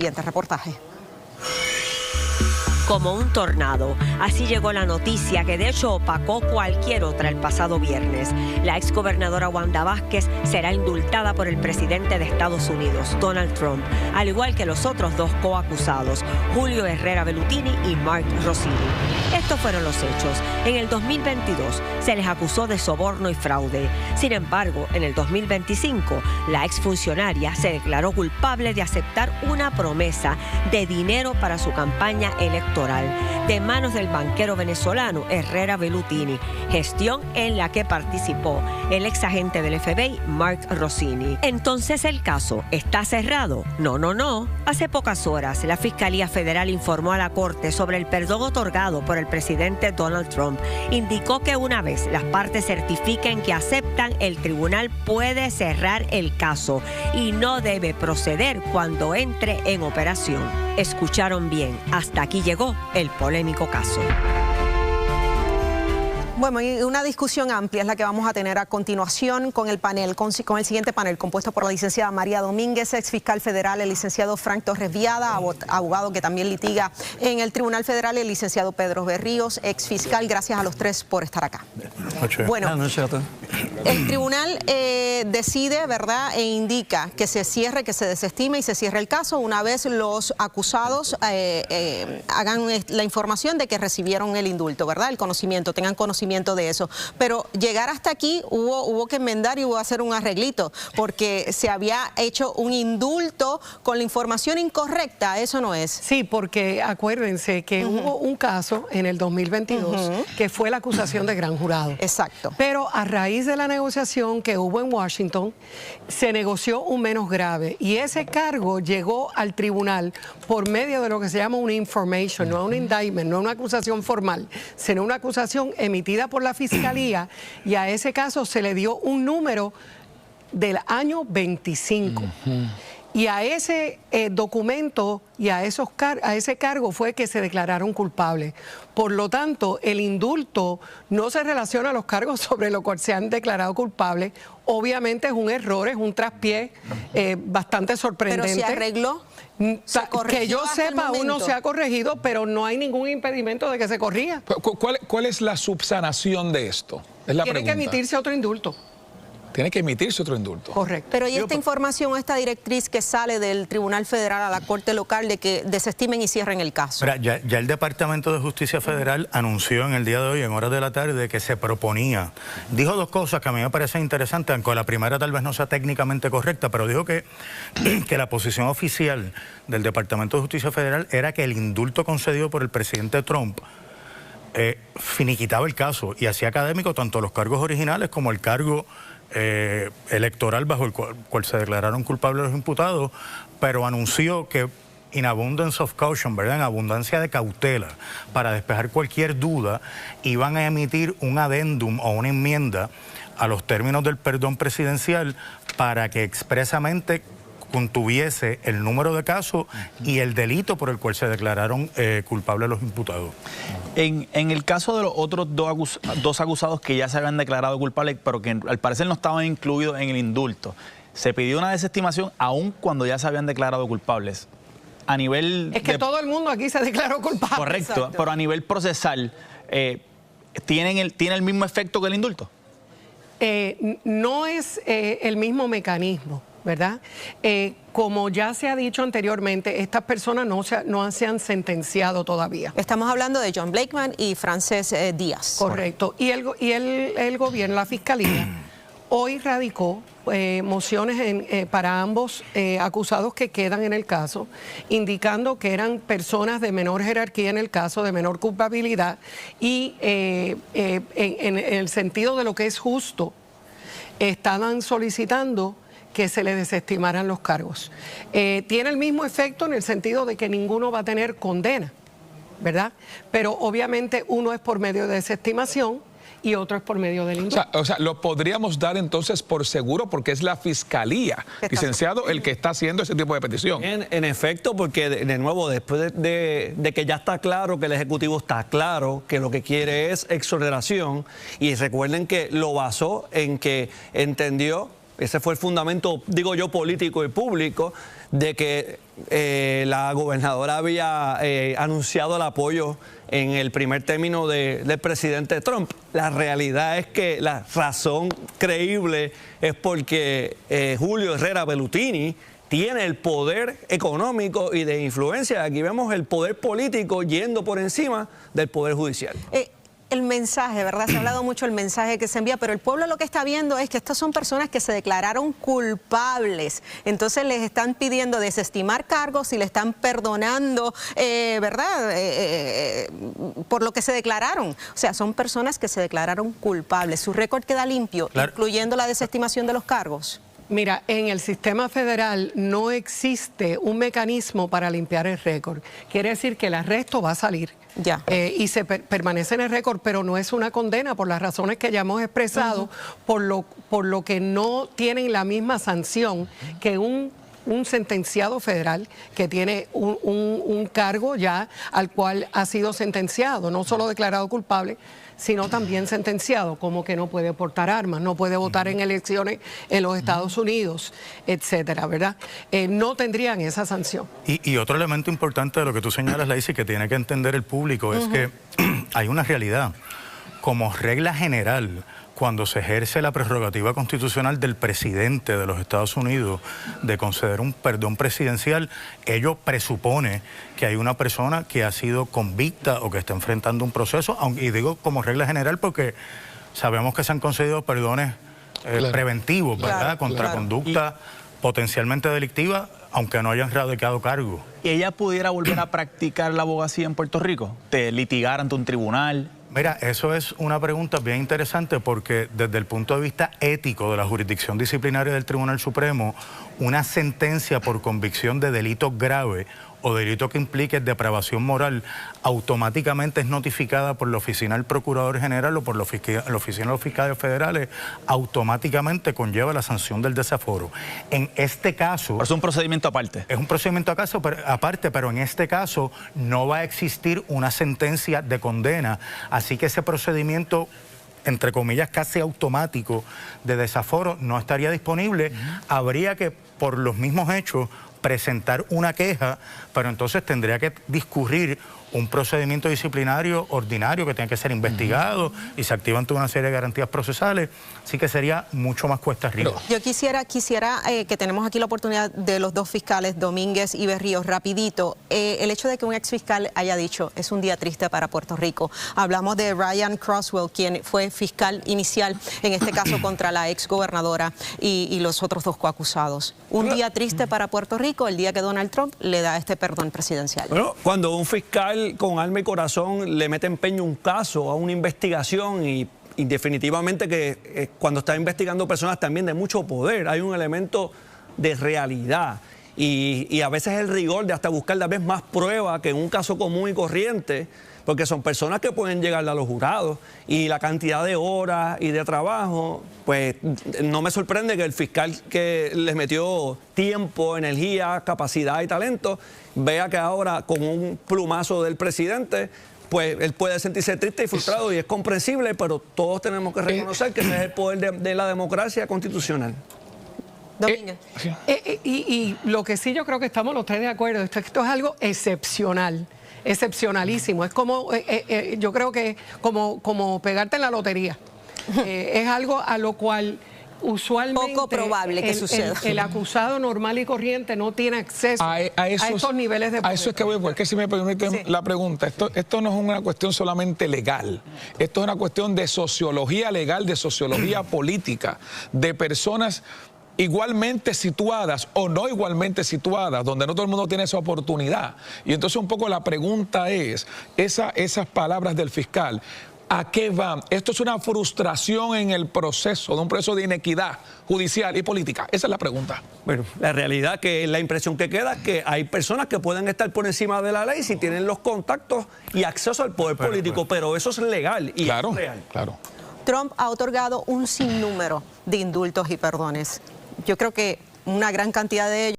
Siguiente reportaje. Como un tornado, así llegó la noticia que de hecho opacó cualquier otra el pasado viernes. La exgobernadora Wanda Vázquez será indultada por el presidente de Estados Unidos, Donald Trump, al igual que los otros dos coacusados, Julio Herrera Bellutini y Mark Rossini. Estos fueron los hechos. En el 2022 se les acusó de soborno y fraude. Sin embargo, en el 2025, la exfuncionaria se declaró culpable de aceptar una promesa de dinero para su campaña electoral de manos del banquero venezolano Herrera Bellutini, gestión en la que participó el exagente del FBI Mark Rossini. Entonces, ¿el caso está cerrado? No. Hace pocas horas, la Fiscalía Federal informó a la Corte sobre el perdón otorgado por el presidente Donald Trump. Indicó que una vez las partes certifiquen que aceptan, el tribunal puede cerrar el caso y no debe proceder cuando entre en operación. Escucharon bien, hasta aquí llegó el polémico caso. Bueno, y una discusión amplia es la que vamos a tener a continuación con el panel, con el siguiente panel, compuesto por la licenciada María Domínguez, ex fiscal federal, el licenciado Frank Torres Viada, abogado que también litiga en el Tribunal Federal, el licenciado Pedro Berríos, ex fiscal. Gracias a los tres por estar acá. Bueno, el tribunal decide, ¿verdad?, e indica que se cierre, que se desestime y se cierre el caso una vez los acusados hagan la información de que recibieron el indulto, ¿verdad?, el conocimiento, tengan conocimiento de eso. Pero llegar hasta aquí hubo que enmendar y hubo que hacer un arreglito, porque se había hecho un indulto con la información incorrecta. Eso no es. Sí, porque acuérdense que hubo un caso en el 2022 que fue la acusación de gran jurado. Exacto. Pero a raíz de la negociación que hubo en Washington, se negoció un menos grave y ese cargo llegó al tribunal por medio de lo que se llama una information, no un indictment, no una acusación formal, sino una acusación emitida por la Fiscalía, y a ese caso se le dio un número del año 25. Y a ese documento y a ese cargo fue que se declararon culpables. Por lo tanto, el indulto no se relaciona a los cargos sobre los cuales se han declarado culpables. Obviamente es un error, es un traspié bastante sorprendente. ¿Pero se arregló? Que yo sepa, aún no se ha corregido, pero no hay ningún impedimento de que se corrija. ¿Cuál es la subsanación de esto? Es la Tiene pregunta. que emitirse otro indulto. Tiene que emitirse otro indulto. Correcto. Pero ¿y esta información, esta directriz que sale del Tribunal Federal a la Corte Local de que desestimen y cierren el caso? Mira, ya el Departamento de Justicia Federal anunció en el día de hoy, en horas de la tarde, que se proponía. Dijo dos cosas que a mí me parecen interesantes, aunque la primera tal vez no sea técnicamente correcta, pero dijo que la posición oficial del Departamento de Justicia Federal era que el indulto concedido por el presidente Trump finiquitaba el caso y hacía académico tanto los cargos originales como el cargo electoral bajo el cual se declararon culpables los imputados, pero anunció que in abundance of caution, ¿verdad?, en abundancia de cautela, para despejar cualquier duda, iban a emitir un adendum o una enmienda a los términos del perdón presidencial para que expresamente contuviese el número de casos y el delito por el cual se declararon culpables los imputados. En el caso de los otros dos acusados que ya se habían declarado culpables, pero que al parecer no estaban incluidos en el indulto, se pidió una desestimación aun cuando ya se habían declarado culpables. A nivel... Es que todo el mundo aquí se declaró culpable. Correcto, exacto. Pero a nivel procesal, ¿tiene el mismo efecto que el indulto? No es el mismo mecanismo, ¿verdad? Como ya se ha dicho anteriormente, estas personas no se han sentenciado todavía. Estamos hablando de John Blakeman y Frances Díaz. Correcto. Y el gobierno, la Fiscalía, hoy radicó mociones para ambos acusados que quedan en el caso, indicando que eran personas de menor jerarquía en el caso, de menor culpabilidad, y en el sentido de lo que es justo, estaban solicitando que se le desestimaran los cargos. Tiene el mismo efecto en el sentido de que ninguno va a tener condena, ¿verdad? Pero obviamente uno es por medio de desestimación y otro es por medio del indulto. O sea, lo podríamos dar entonces por seguro porque es la Fiscalía, licenciado, el que está haciendo ese tipo de petición. En efecto, porque de nuevo, después de que ya está claro, que el Ejecutivo está claro que lo que quiere es exoneración, y recuerden que lo basó en que entendió, ese fue el fundamento, digo yo, político y público, de que la gobernadora había anunciado el apoyo en el primer término del presidente Trump. La realidad es que la razón creíble es porque Julio Herrera Bellutini tiene el poder económico y de influencia. Aquí vemos el poder político yendo por encima del poder judicial. El mensaje, ¿verdad? Se ha hablado mucho del mensaje que se envía, pero el pueblo lo que está viendo es que estas son personas que se declararon culpables. Entonces les están pidiendo desestimar cargos y le están perdonando, ¿verdad? Por lo que se declararon. O sea, son personas que se declararon culpables. Su récord queda limpio, claro, incluyendo la desestimación de los cargos. Mira, en el sistema federal no existe un mecanismo para limpiar el récord. Quiere decir que el arresto va a salir. Ya. Y se permanece en el récord, pero no es una condena por las razones que ya hemos expresado, por lo que no tienen la misma sanción que un sentenciado federal que tiene un cargo ya al cual ha sido sentenciado, no solo declarado culpable, sino también sentenciado, como que no puede portar armas, no puede votar en elecciones en los Estados Unidos, etcétera, ¿verdad? No tendrían esa sanción. Y otro elemento importante de lo que tú señalas, Lacey, que tiene que entender el público, es que hay una realidad. Como regla general, cuando se ejerce la prerrogativa constitucional del presidente de los Estados Unidos de conceder un perdón presidencial, ello presupone que hay una persona que ha sido convicta o que está enfrentando un proceso, y digo como regla general porque sabemos que se han concedido perdones preventivos, ¿verdad? Contra conducta potencialmente delictiva, aunque no hayan radicado cargo. ¿Y ella pudiera volver a practicar la abogacía en Puerto Rico? ¿De litigar ante un tribunal? Mira, eso es una pregunta bien interesante porque desde el punto de vista ético de la jurisdicción disciplinaria del Tribunal Supremo, una sentencia por convicción de delito grave o delito que implique depravación moral automáticamente es notificada por la oficina del Procurador General o por la oficina de los fiscales federales, automáticamente conlleva la sanción del desaforo. En este caso... Pero es un procedimiento aparte. Es un procedimiento aparte, pero en este caso no va a existir una sentencia de condena, así que ese procedimiento, entre comillas, casi automático de desaforo no estaría disponible. Habría que, por los mismos hechos, presentar una queja, pero entonces tendría que discurrir un procedimiento disciplinario ordinario que tiene que ser investigado y se activan toda una serie de garantías procesales, así que sería mucho más cuesta arriba. Yo quisiera que tenemos aquí la oportunidad de los dos fiscales, Domínguez y Berríos, rapidito, el hecho de que un exfiscal haya dicho es un día triste para Puerto Rico. Hablamos de Ryan Crosswell, quien fue fiscal inicial, en este caso contra la exgobernadora y los otros dos coacusados. Un día triste para Puerto Rico, el día que Donald Trump le da este perdón presidencial. Bueno, cuando un fiscal con alma y corazón le mete empeño a un caso, a una investigación y definitivamente que cuando está investigando personas también de mucho poder, hay un elemento de realidad y a veces el rigor de hasta buscar tal vez más prueba que en un caso común y corriente, porque son personas que pueden llegar a los jurados y la cantidad de horas y de trabajo, pues no me sorprende que el fiscal que les metió tiempo, energía, capacidad y talento, vea que ahora con un plumazo del presidente, pues él puede sentirse triste y frustrado y es comprensible, pero todos tenemos que reconocer que ese es el poder de la democracia constitucional. Domínguez. Y lo que sí yo creo que estamos los tres de acuerdo, esto es algo excepcional. Excepcionalísimo, es como, yo creo que como pegarte en la lotería, es algo a lo cual usualmente poco probable que suceda. El acusado normal y corriente no tiene acceso a estos niveles de poder. A eso es que voy, porque si me permiten la pregunta, esto no es una cuestión solamente legal, esto es una cuestión de sociología legal, de sociología política, de personas igualmente situadas o no igualmente situadas, donde no todo el mundo tiene esa oportunidad. Y entonces un poco la pregunta es, esas palabras del fiscal, ¿a qué van? Esto es una frustración en el proceso, de un proceso de inequidad judicial y política. Esa es la pregunta. Bueno, la realidad que la impresión que queda es que hay personas que pueden estar por encima de la ley si tienen los contactos y acceso al poder político, pero eso es legal y claro, es real. Claro. Trump ha otorgado un sinnúmero de indultos y perdones. Yo creo que una gran cantidad de ellos